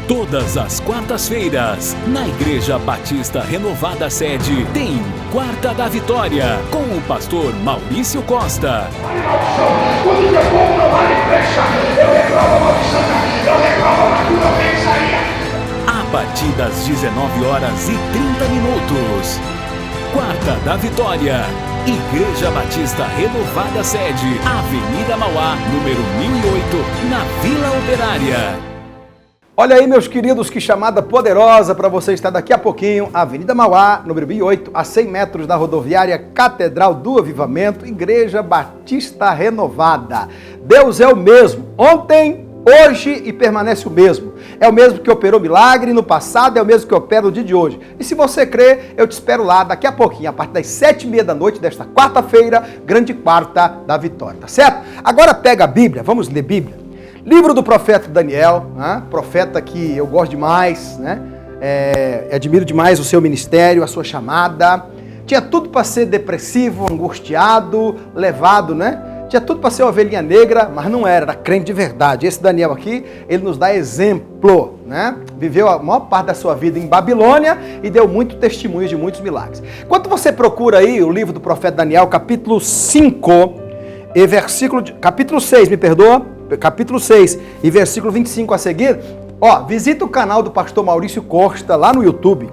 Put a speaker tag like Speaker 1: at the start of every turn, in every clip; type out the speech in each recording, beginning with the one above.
Speaker 1: Todas as quartas-feiras, na Igreja Batista Renovada Sede, tem Quarta da Vitória, com o pastor Maurício Costa.
Speaker 2: Quando meu povo não vale brecha, eu reclamo a maldição, eu reclamo a cura, eu pensaria.
Speaker 1: A partir das 19 horas e 30 minutos. Quarta da Vitória, Igreja Batista Renovada Sede, Avenida Mauá, número 1008, na Vila Operária.
Speaker 3: Olha aí, meus queridos, que chamada poderosa para você estar daqui a pouquinho, Avenida Mauá, número 1008, a 100 metros da rodoviária Catedral do Avivamento, Igreja Batista Renovada. Deus é o mesmo, ontem, hoje e permanece o mesmo. É o mesmo que operou milagre no passado, é o mesmo que opera no dia de hoje. E se você crê, eu te espero lá daqui a pouquinho, a partir das 7h30 da noite desta quarta-feira, grande quarta da vitória, tá certo? Agora pega a Bíblia, vamos ler Bíblia. Livro do profeta Daniel, né? Profeta que eu gosto demais, né? Admiro demais o seu ministério, a sua chamada. Tinha tudo para ser depressivo, angustiado, levado, né? Tinha tudo para ser uma ovelhinha negra, mas não era crente de verdade. Esse Daniel aqui, ele nos dá exemplo, né? Viveu a maior parte da sua vida em Babilônia e deu muito testemunho de muitos milagres. Quando você procura aí o livro do profeta Daniel, capítulo 5, e capítulo 6, me perdoa, capítulo 6 e versículo 25 a seguir, visita o canal do pastor Maurício Costa lá no YouTube,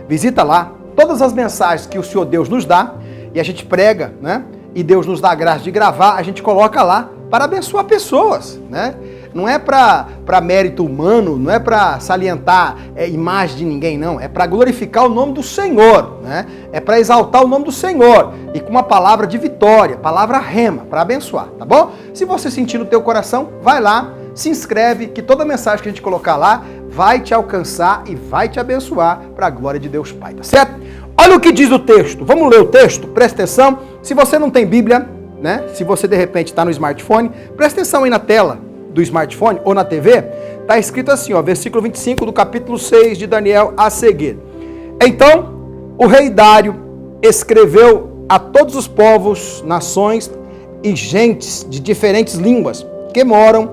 Speaker 3: visita lá, todas as mensagens que o Senhor Deus nos dá, e a gente prega, né, e Deus nos dá a graça de gravar, a gente coloca lá para abençoar pessoas, né, não é para mérito humano, não é para salientar imagem de ninguém, não, é para glorificar o nome do Senhor, né, é para exaltar o nome do Senhor, e com uma palavra de vitória, palavra rema, para abençoar, tá bom? Se você sentir no teu coração, vai lá, se inscreve, que toda mensagem que a gente colocar lá vai te alcançar e vai te abençoar para a glória de Deus Pai, tá certo? Olha o que diz o texto, vamos ler o texto, presta atenção. Se você não tem Bíblia, né? Se você de repente está no smartphone, presta atenção aí na tela do smartphone ou na TV, está escrito assim, versículo 25 do capítulo 6 de Daniel a seguir. Então, o rei Dário escreveu a todos os povos, nações e gentes de diferentes línguas que moram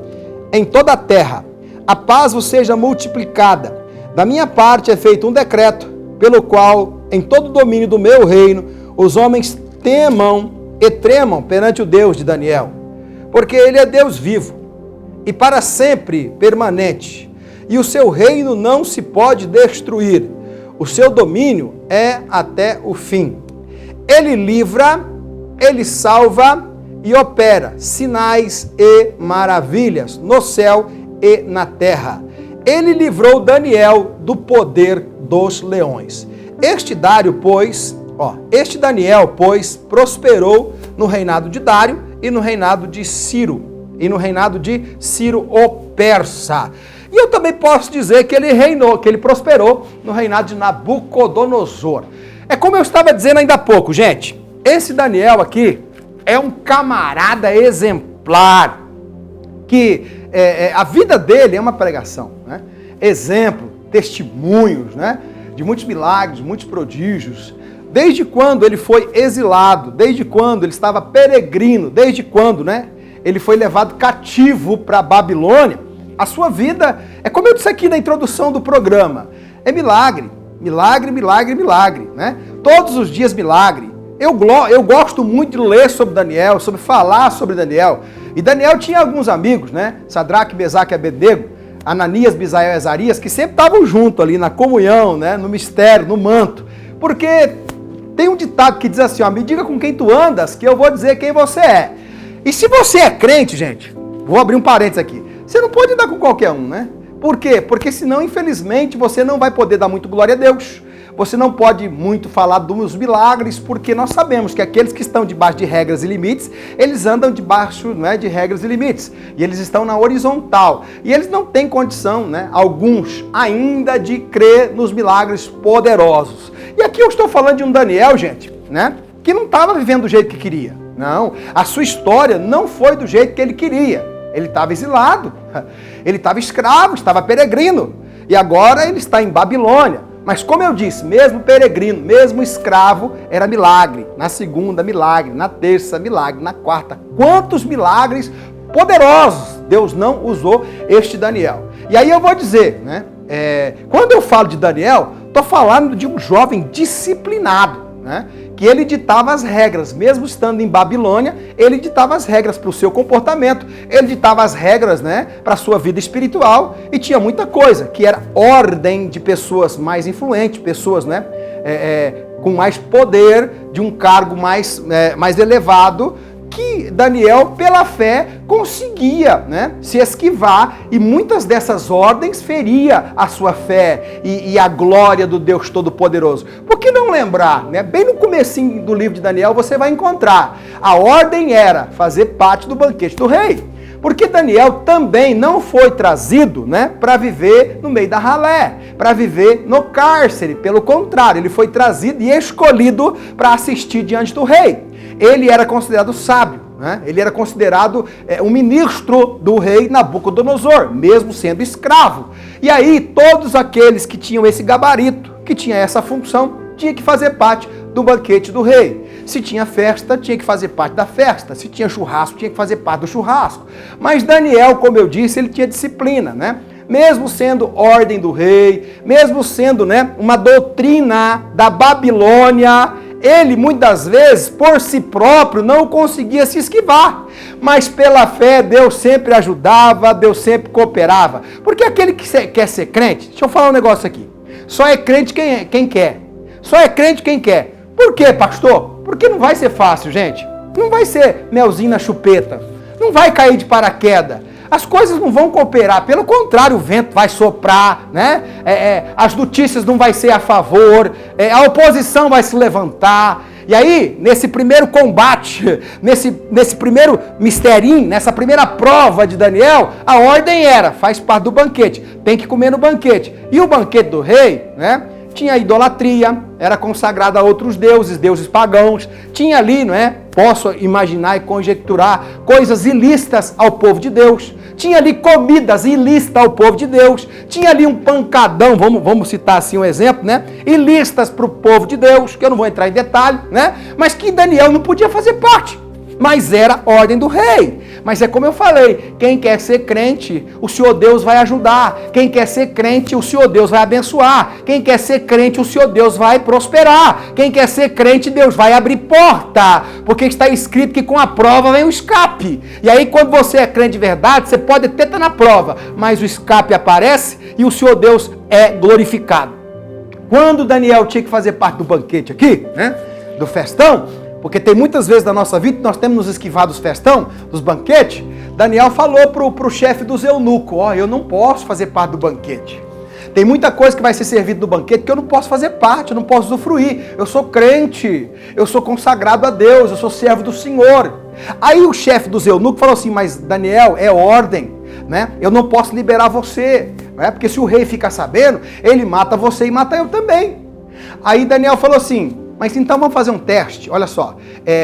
Speaker 3: em toda a terra. A paz vos seja multiplicada. Da minha parte é feito um decreto, pelo qual, em todo o domínio do meu reino, os homens temam e tremam perante o Deus de Daniel, porque ele é Deus vivo e para sempre permanente, e o seu reino não se pode destruir, o seu domínio é até o fim. Ele livra, ele salva e opera sinais e maravilhas no céu e na terra. Ele livrou Daniel do poder dos leões. Este Daniel, pois, prosperou no reinado de Dário e no reinado de Ciro, o persa. E eu também posso dizer que ele prosperou no reinado de Nabucodonosor. É como eu estava dizendo ainda há pouco, gente, esse Daniel aqui é um camarada exemplar, que a vida dele é uma pregação, né? Exemplo, testemunhos, né? De muitos milagres, muitos prodígios, desde quando ele foi exilado, desde quando ele estava peregrino, desde quando, né, ele foi levado cativo para a Babilônia. A sua vida, é como eu disse aqui na introdução do programa, é milagre, milagre, milagre, milagre, né? Todos os dias milagre. Eu gosto muito de ler sobre Daniel, sobre falar sobre Daniel. E Daniel tinha alguns amigos, né? Sadraque, Mesaque e Abednego, Ananias, Misael e Azarias, que sempre estavam juntos ali na comunhão, né? No mistério, no manto. Porque tem um ditado que diz assim, me diga com quem tu andas, que eu vou dizer quem você é. E se você é crente, gente, vou abrir um parênteses aqui, você não pode andar com qualquer um, né? Por quê? Porque senão, infelizmente, você não vai poder dar muito glória a Deus. Você não pode muito falar dos milagres, porque nós sabemos que aqueles que estão debaixo de regras e limites, eles andam debaixo, né, de regras e limites. E eles estão na horizontal. E eles não têm condição, né, alguns, ainda de crer nos milagres poderosos. E aqui eu estou falando de um Daniel, gente, né, que não estava vivendo do jeito que queria. Não, a sua história não foi do jeito que ele queria. Ele estava exilado, ele estava escravo, estava peregrino. E agora ele está em Babilônia. Mas como eu disse, mesmo peregrino, mesmo escravo, era milagre. Na segunda, milagre. Na terça, milagre. Na quarta, quantos milagres poderosos Deus não usou este Daniel. E aí eu vou dizer, né? Quando eu falo de Daniel, estou falando de um jovem disciplinado, né? Que ele ditava as regras, mesmo estando em Babilônia, ele ditava as regras para o seu comportamento, ele ditava as regras, né, para a sua vida espiritual, e tinha muita coisa, que era ordem de pessoas mais influentes, pessoas, né, com mais poder, de um cargo mais elevado, que Daniel, pela fé, conseguia, né, se esquivar, e muitas dessas ordens feria a sua fé e a glória do Deus Todo-Poderoso. Por que não lembrar, né? Bem no comecinho do livro de Daniel você vai encontrar. A ordem era fazer parte do banquete do rei. Porque Daniel também não foi trazido, né, para viver no meio da ralé, para viver no cárcere. Pelo contrário, ele foi trazido e escolhido para assistir diante do rei. Ele era considerado sábio, né? Ele era considerado um ministro do rei Nabucodonosor, mesmo sendo escravo. E aí todos aqueles que tinham esse gabarito, que tinha essa função, tinha que fazer parte do banquete do rei. Se tinha festa, tinha que fazer parte da festa. Se tinha churrasco, tinha que fazer parte do churrasco. Mas Daniel, como eu disse, ele tinha disciplina, né? Mesmo sendo ordem do rei, mesmo sendo, né, uma doutrina da Babilônia, ele muitas vezes, por si próprio, não conseguia se esquivar. Mas pela fé, Deus sempre ajudava, Deus sempre cooperava. Porque aquele que quer ser crente, deixa eu falar um negócio aqui, só é crente quem quer. Só é crente quem quer. Por quê, pastor? Porque não vai ser fácil, gente. Não vai ser melzinho na chupeta. Não vai cair de paraquedas. As coisas não vão cooperar. Pelo contrário, o vento vai soprar, né? As notícias não vai ser a favor. A oposição vai se levantar. E aí, nesse primeiro combate, nesse primeiro misterinho, nessa primeira prova de Daniel, a ordem era, faz parte do banquete, tem que comer no banquete. E o banquete do rei, né? Tinha idolatria, era consagrada a outros deuses, deuses pagãos. Tinha ali, não é? Posso imaginar e conjecturar coisas ilícitas ao povo de Deus. Tinha ali comidas ilícitas ao povo de Deus. Tinha ali um pancadão, vamos citar assim um exemplo, né? Ilícitas para o povo de Deus, que eu não vou entrar em detalhe, né? Mas que Daniel não podia fazer parte. Mas era ordem do rei. Mas é como eu falei, quem quer ser crente, o Senhor Deus vai ajudar. Quem quer ser crente, o Senhor Deus vai abençoar. Quem quer ser crente, o Senhor Deus vai prosperar. Quem quer ser crente, Deus vai abrir porta. Porque está escrito que com a prova vem o escape. E aí quando você é crente de verdade, você pode até estar na prova, mas o escape aparece e o Senhor Deus é glorificado. Quando Daniel tinha que fazer parte do banquete aqui, né, do festão, porque tem muitas vezes na nossa vida que nós temos nos esquivado dos festão, dos banquetes. Daniel falou pro chefe dos eunucos, eu não posso fazer parte do banquete. Tem muita coisa que vai ser servida no banquete que eu não posso fazer parte, eu não posso usufruir. Eu sou crente, eu sou consagrado a Deus, eu sou servo do Senhor. Aí o chefe dos eunucos falou assim, mas Daniel, é ordem, né? Eu não posso liberar você, né? Porque se o rei ficar sabendo, ele mata você e mata eu também. Aí Daniel falou assim, mas então vamos fazer um teste, olha só,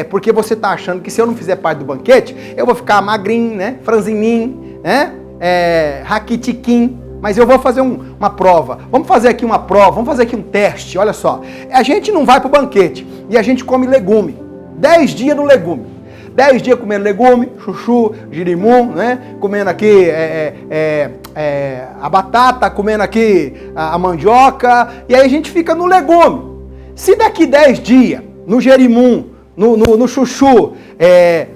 Speaker 3: porque você está achando que se eu não fizer parte do banquete, eu vou ficar magrinho, né, franzininho, né, raquitiquim, mas eu vou fazer uma prova, vamos fazer aqui uma prova, vamos fazer aqui um teste, olha só, a gente não vai para o banquete e a gente come legume, 10 dias no legume, 10 dias comendo legume, chuchu, girimum, né, comendo aqui a batata, comendo aqui a mandioca, e aí a gente fica no legume. Se daqui 10 dias, no jerimum, no chuchu,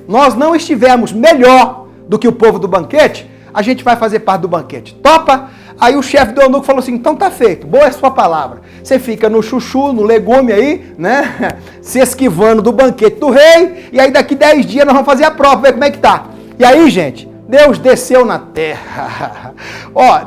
Speaker 3: nós não estivermos melhor do que o povo do banquete, a gente vai fazer parte do banquete. Topa? Aí o chefe do eunuco falou assim, então tá feito, boa é a sua palavra. Você fica no chuchu, no legume aí, né, se esquivando do banquete do rei, e aí daqui 10 dias nós vamos fazer a prova, ver como é que tá. E aí, gente, Deus desceu na terra.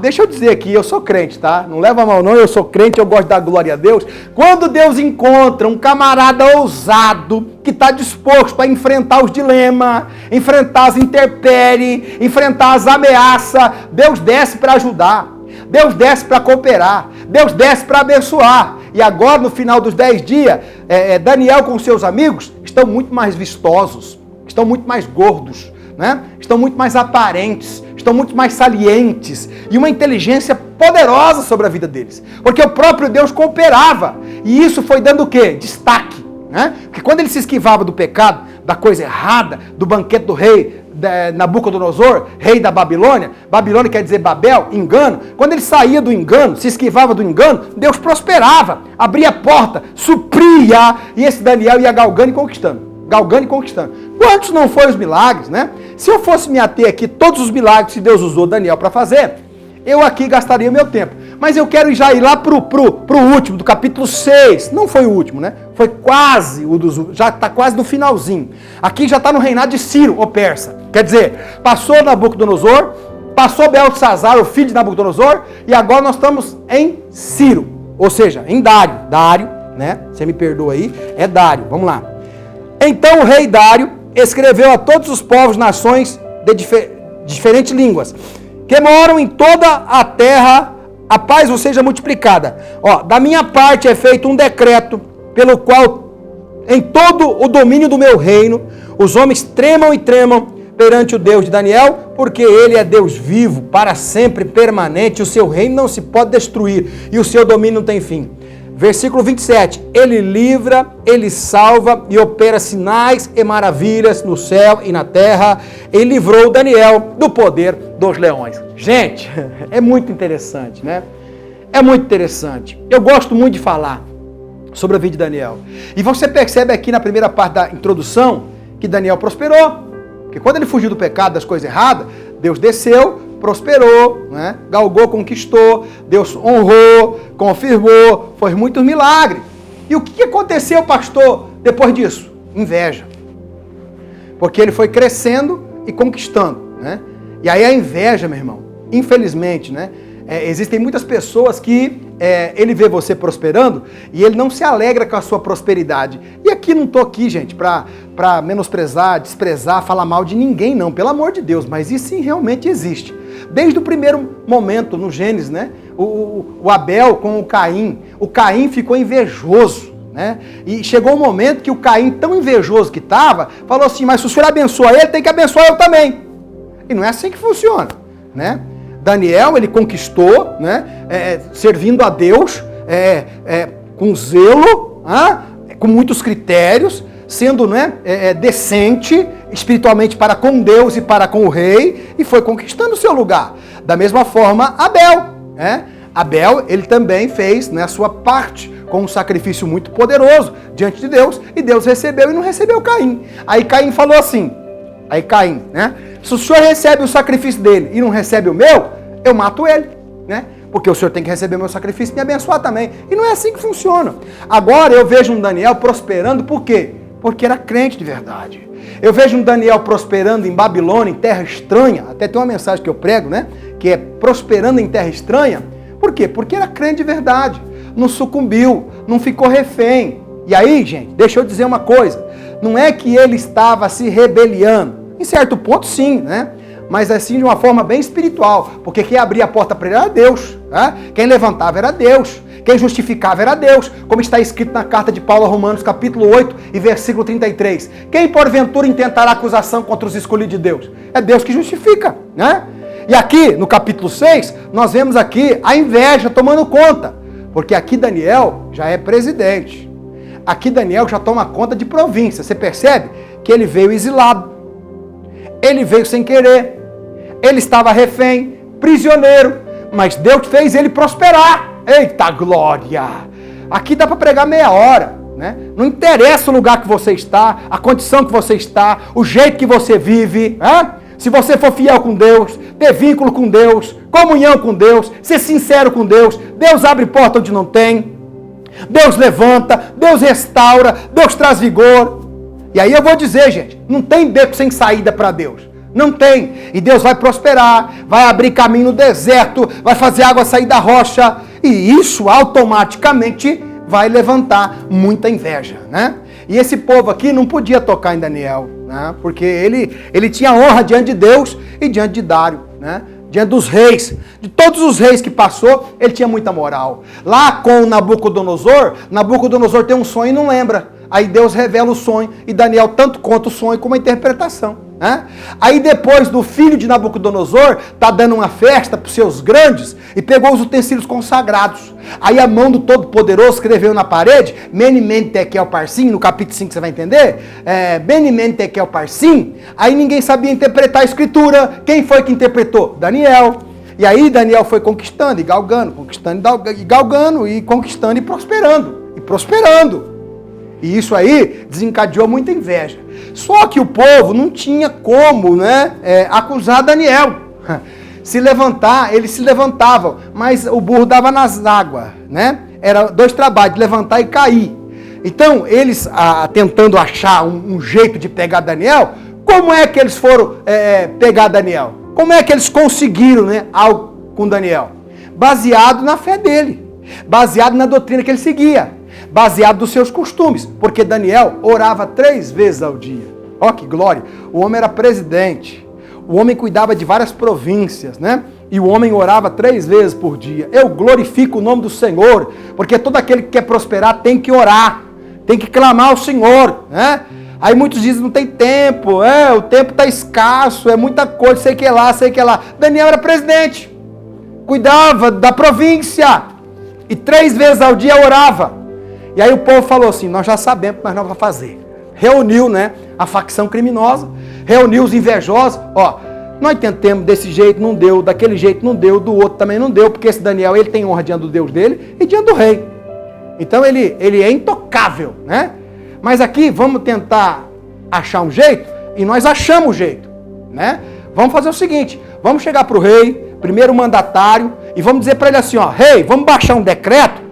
Speaker 3: Deixa eu dizer aqui, eu sou crente, tá? Não leva mal não, eu sou crente, eu gosto da glória a Deus. Quando Deus encontra um camarada ousado, que está disposto a enfrentar os dilemas, enfrentar as intempéries, enfrentar as ameaças, Deus desce para ajudar. Deus desce para cooperar. Deus desce para abençoar. E agora, no final dos 10 dias, Daniel com seus amigos estão muito mais vistosos, estão muito mais gordos, né? Estão muito mais aparentes, estão muito mais salientes e uma inteligência poderosa sobre a vida deles, porque o próprio Deus cooperava e isso foi dando o quê? Destaque, né? Porque quando ele se esquivava do pecado, da coisa errada, do banquete do rei Nabucodonosor, rei da Babilônia. Babilônia quer dizer Babel, engano. Quando ele saía do engano, se esquivava do engano, Deus prosperava, abria a porta, supria, e esse Daniel ia galgando e conquistando. Quantos não foram os milagres, né? Se eu fosse me ater aqui todos os milagres que Deus usou Daniel para fazer, eu aqui gastaria o meu tempo. Mas eu quero já ir lá pro último, do capítulo 6. Não foi o último, né? Foi quase o dos últimos. Já está quase no finalzinho. Aqui já está no reinado de Ciro, o persa. Quer dizer, passou Nabucodonosor, passou Beltesazar, o filho de Nabucodonosor, e agora nós estamos em Ciro. Ou seja, em Dário. Dário, né? Você me perdoa aí, é Dário. Vamos lá. Então o rei Dário escreveu a todos os povos, nações de diferentes línguas, que moram em toda a terra, a paz vos seja multiplicada. Da minha parte é feito um decreto, pelo qual, em todo o domínio do meu reino, os homens tremam e tremam perante o Deus de Daniel, porque ele é Deus vivo, para sempre permanente, o seu reino não se pode destruir, e o seu domínio não tem fim. Versículo 27, ele livra, ele salva e opera sinais e maravilhas no céu e na terra. Ele livrou Daniel do poder dos leões. Gente, é muito interessante, né? É muito interessante. Eu gosto muito de falar sobre a vida de Daniel. E você percebe aqui na primeira parte da introdução que Daniel prosperou. Porque quando ele fugiu do pecado, das coisas erradas, Deus desceu, prosperou, né? Galgou, conquistou, Deus honrou, confirmou, fez muitos milagres. E o que aconteceu, pastor, depois disso? Inveja. Porque ele foi crescendo e conquistando, né? E aí a inveja, meu irmão, infelizmente, né? Existem muitas pessoas que ele vê você prosperando e ele não se alegra com a sua prosperidade. E aqui não estou aqui, gente, para menosprezar, desprezar, falar mal de ninguém, não, pelo amor de Deus, mas isso sim realmente existe. Desde o primeiro momento, no Gênesis, né? O Abel com o Caim ficou invejoso, né? E chegou um momento que o Caim, tão invejoso que estava, falou assim, mas se o senhor abençoa ele, tem que abençoar eu também. E não é assim que funciona, né? Daniel, ele conquistou, né? Servindo a Deus, com zelo, com muitos critérios, sendo, né, decente espiritualmente para com Deus e para com o rei, e foi conquistando o seu lugar. Da mesma forma, Abel, né? Abel, ele também fez, né, a sua parte com um sacrifício muito poderoso diante de Deus, e Deus recebeu e não recebeu Caim. Aí Caim falou assim, né? Se o senhor recebe o sacrifício dele e não recebe o meu, eu mato ele, né? Porque o senhor tem que receber o meu sacrifício e me abençoar também. E não é assim que funciona. Agora eu vejo um Daniel prosperando, por quê? Porque era crente de verdade. Eu vejo um Daniel prosperando em Babilônia, em terra estranha. Até tem uma mensagem que eu prego, né? Que é prosperando em terra estranha. Por quê? Porque era crente de verdade. Não sucumbiu, não ficou refém. E aí, gente, deixa eu dizer uma coisa. Não é que ele estava se rebeliando. Em certo ponto, sim, né? Mas assim de uma forma bem espiritual. Porque quem abria a porta para ele era Deus. Né? Quem levantava era Deus. Quem justificava era Deus. Como está escrito na carta de Paulo a Romanos, capítulo 8 e versículo 33. Quem porventura intentará acusação contra os escolhidos de Deus? É Deus que justifica, né? E aqui, no capítulo 6, nós vemos aqui a inveja tomando conta. Porque aqui Daniel já é presidente. Aqui Daniel já toma conta de província. Você percebe que ele veio exilado. Ele veio sem querer. Ele estava refém, prisioneiro. Mas Deus fez ele prosperar. Eita glória! Aqui dá para pregar meia hora, né? Não interessa o lugar que você está, a condição que você está, o jeito que você vive, né? Se você for fiel com Deus, ter vínculo com Deus, comunhão com Deus, ser sincero com Deus, Deus abre porta onde não tem, Deus levanta, Deus restaura, Deus traz vigor. E aí eu vou dizer, gente, não tem beco sem saída para Deus. Não tem. E Deus vai prosperar, vai abrir caminho no deserto, vai fazer água sair da rocha. E isso automaticamente vai levantar muita inveja, né? E esse povo aqui não podia tocar em Daniel, né? Porque ele tinha honra diante de Deus e diante de Dário, né? Diante dos reis, de todos os reis que passou, ele tinha muita moral. Lá com Nabucodonosor tem um sonho e não lembra. Aí Deus revela o sonho e Daniel tanto conta o sonho como a interpretação. Né? Aí depois do filho de Nabucodonosor, tá dando uma festa para os seus grandes e pegou os utensílios consagrados. Aí a mão do Todo-Poderoso escreveu na parede, Mene Mene Tekel Parsim, no capítulo 5 você vai entender, Mene Mene Tekel Parsim. Aí ninguém sabia interpretar a escritura. Quem foi que interpretou? Daniel. E aí Daniel foi conquistando e galgando, e conquistando e prosperando. E isso aí desencadeou muita inveja. Só que o povo não tinha como, né, acusar Daniel. Se levantar, eles se levantavam, mas o burro dava nas águas, né? Era 2 trabalhos, levantar e cair. Então, eles tentando achar um jeito de pegar Daniel, como é que eles foram pegar Daniel? Como é que eles conseguiram, né, algo com Daniel? Baseado na fé dele, baseado na doutrina que ele seguia, baseado nos seus costumes, porque Daniel orava 3 vezes ao dia. Ó, que glória! O homem era presidente, o homem cuidava de várias províncias, né? E o homem orava 3 vezes por dia. Eu glorifico o nome do Senhor, porque todo aquele que quer prosperar tem que orar, tem que clamar ao Senhor, né? Aí muitos dizem, não tem tempo, o tempo está escasso, é muita coisa, sei que lá. Daniel era presidente, cuidava da província, e 3 vezes ao dia orava. E aí o povo falou assim, nós já sabemos o que nós vamos fazer. Reuniu, né, a facção criminosa, reuniu os invejosos, ó, nós tentamos desse jeito, não deu, daquele jeito não deu, do outro também não deu, porque esse Daniel, ele tem honra diante do Deus dele e diante do rei. Então ele é intocável, né? Mas aqui vamos tentar achar um jeito, e nós achamos o jeito, né? Vamos fazer o seguinte, vamos chegar para o rei, primeiro mandatário, e vamos dizer para ele assim, ó, rei, vamos baixar um decreto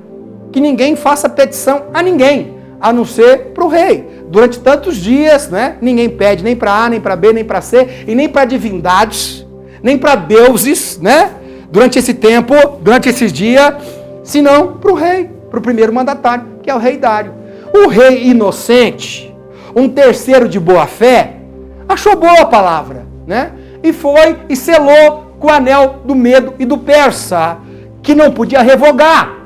Speaker 3: que ninguém faça petição a ninguém, a não ser para o rei. Durante tantos dias, né? Ninguém pede nem para A, nem para B, nem para C, e nem para divindades, nem para deuses, né? Durante esse tempo, durante esses dias, senão para o rei, para o primeiro mandatário, que é o rei Dário. O rei inocente, um terceiro de boa fé, achou boa a palavra, né? E foi e selou com o anel do Medo e do Persa, que não podia revogar.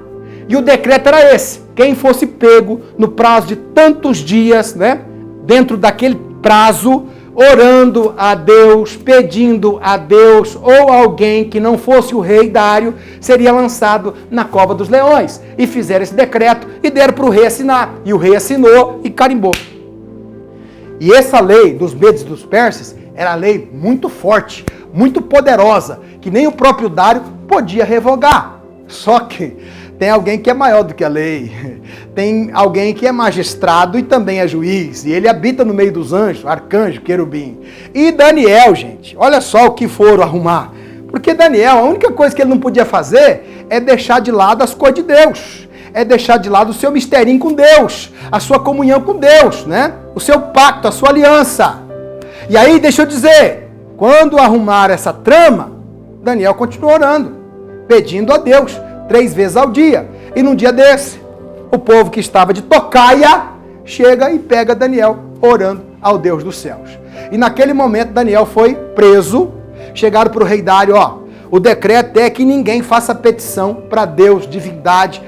Speaker 3: E o decreto era esse: quem fosse pego no prazo de tantos dias, né? Dentro daquele prazo, orando a Deus, pedindo a Deus, ou alguém que não fosse o rei Dário, seria lançado na cova dos leões. E fizeram esse decreto e deram para o rei assinar. E o rei assinou e carimbou. E essa lei dos medos e dos persas era lei muito forte, muito poderosa, que nem o próprio Dário podia revogar. Só que tem alguém que é maior do que a lei, tem alguém que é magistrado e também é juiz, e ele habita no meio dos anjos, arcanjo, querubim. E Daniel, gente, olha só o que foram arrumar. Porque Daniel, a única coisa que ele não podia fazer é deixar de lado as coisas de Deus, é deixar de lado o seu misterinho com Deus, a sua comunhão com Deus, né? O seu pacto, a sua aliança. E aí, deixa eu dizer, quando arrumaram essa trama, Daniel continuou orando, pedindo a Deus 3 vezes ao dia. E num dia desse, o povo que estava de tocaia chega e pega Daniel orando ao Deus dos céus. E naquele momento Daniel foi preso. Chegaram para o rei Dário, ó, o decreto é que ninguém faça petição para Deus, divindade,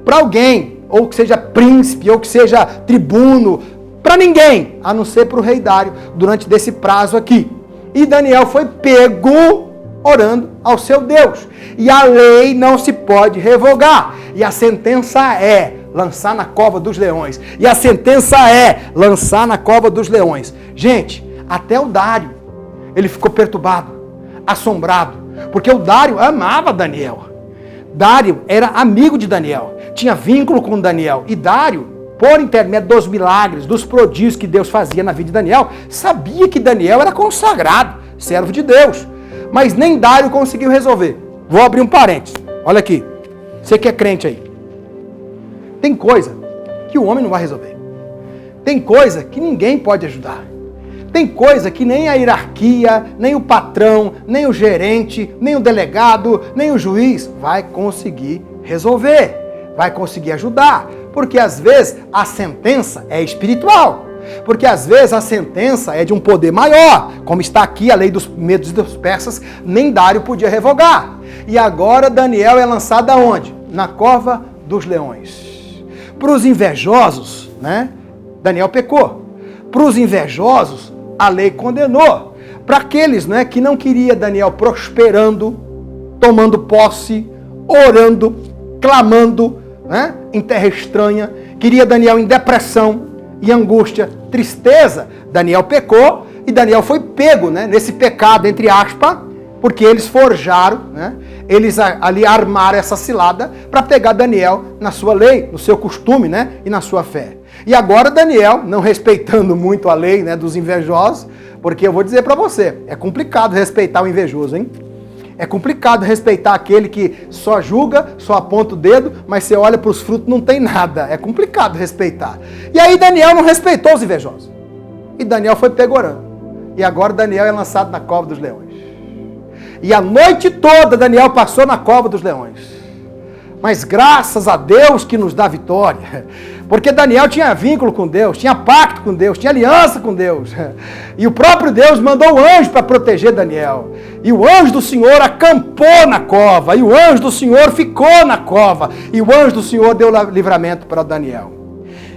Speaker 3: para alguém, ou que seja príncipe, ou que seja tribuno, para ninguém, a não ser para o rei Dário, durante desse prazo aqui. E Daniel foi pego orando ao seu Deus. E a lei não se pode revogar. E a sentença é lançar na cova dos leões. E a sentença é lançar na cova dos leões. Gente, até o Dário, ele ficou perturbado, assombrado, porque o Dário amava Daniel. Dário era amigo de Daniel, tinha vínculo com Daniel. E Dário, por intermédio dos milagres, dos prodígios que Deus fazia na vida de Daniel, sabia que Daniel era consagrado, servo de Deus. Mas nem Dário conseguiu resolver. Vou abrir um parênteses. Olha aqui. Você que é crente aí. Tem coisa que o homem não vai resolver. Tem coisa que ninguém pode ajudar. Tem coisa que nem a hierarquia, nem o patrão, nem o gerente, nem o delegado, nem o juiz vai conseguir resolver. Vai conseguir ajudar. Porque às vezes a sentença é espiritual. Porque às vezes a sentença é de um poder maior, como está aqui a lei dos medos dos persas, nem Dário podia revogar. E agora Daniel é lançado aonde? Na cova dos leões. Para os invejosos, né? Daniel pecou. Para os invejosos, a lei condenou. Para aqueles, né, que não queria Daniel prosperando, tomando posse, orando, clamando, né, em terra estranha, queria Daniel em depressão, em angústia, tristeza, Daniel pecou e Daniel foi pego, né, nesse pecado, entre aspas, porque eles forjaram, né, eles ali armaram essa cilada para pegar Daniel na sua lei, no seu costume, né, e na sua fé. E agora Daniel, não respeitando muito a lei, né, dos invejosos, porque eu vou dizer para você, é complicado respeitar o invejoso, hein? É complicado respeitar aquele que só julga, só aponta o dedo, mas você olha para os frutos não tem nada. É complicado respeitar. E aí Daniel não respeitou os invejosos. E Daniel foi pegorando. E agora Daniel é lançado na cova dos leões. E a noite toda Daniel passou na cova dos leões. Mas graças a Deus que nos dá vitória. Porque Daniel tinha vínculo com Deus, tinha pacto com Deus, tinha aliança com Deus. E o próprio Deus mandou o anjo para proteger Daniel. E o anjo do Senhor acampou na cova. E o anjo do Senhor ficou na cova. E o anjo do Senhor deu livramento para Daniel.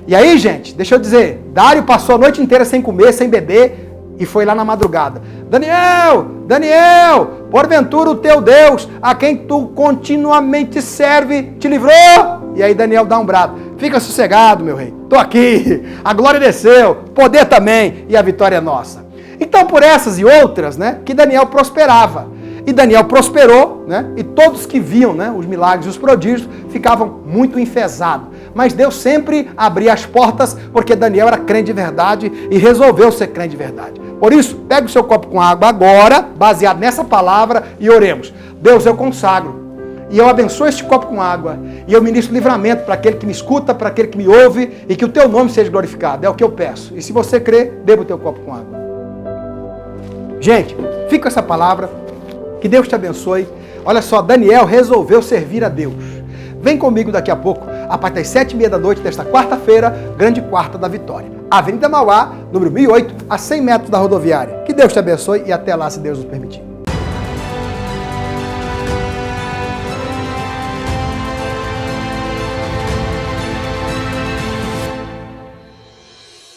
Speaker 3: E aí, gente, deixa eu dizer, Dário passou a noite inteira sem comer, sem beber, e foi lá na madrugada. Daniel, porventura o teu Deus, a quem tu continuamente serve, te livrou? E aí Daniel dá um brado. Fica sossegado, meu rei. Tô aqui. A glória desceu, poder também, e a vitória é nossa. Então, por essas e outras, né, que Daniel prosperava. E Daniel prosperou, né, e todos que viam, né, os milagres e os prodígios ficavam muito enfesados. Mas Deus sempre abria as portas, porque Daniel era crente de verdade e resolveu ser crente de verdade. Por isso, pegue o seu copo com água agora, baseado nessa palavra, e oremos. Deus, eu consagro. E eu abençoo este copo com água. E eu ministro livramento para aquele que me escuta, para aquele que me ouve, e que o teu nome seja glorificado. É o que eu peço. E se você crer, beba o teu copo com água. Gente, fica com essa palavra. Que Deus te abençoe. Olha só, Daniel resolveu servir a Deus. Vem comigo daqui a pouco, a partir das 7h30 da noite desta quarta-feira, grande quarta da vitória. Avenida Mauá, número 1008, a 100 metros da rodoviária. Que Deus te abençoe e até lá, se Deus nos permitir.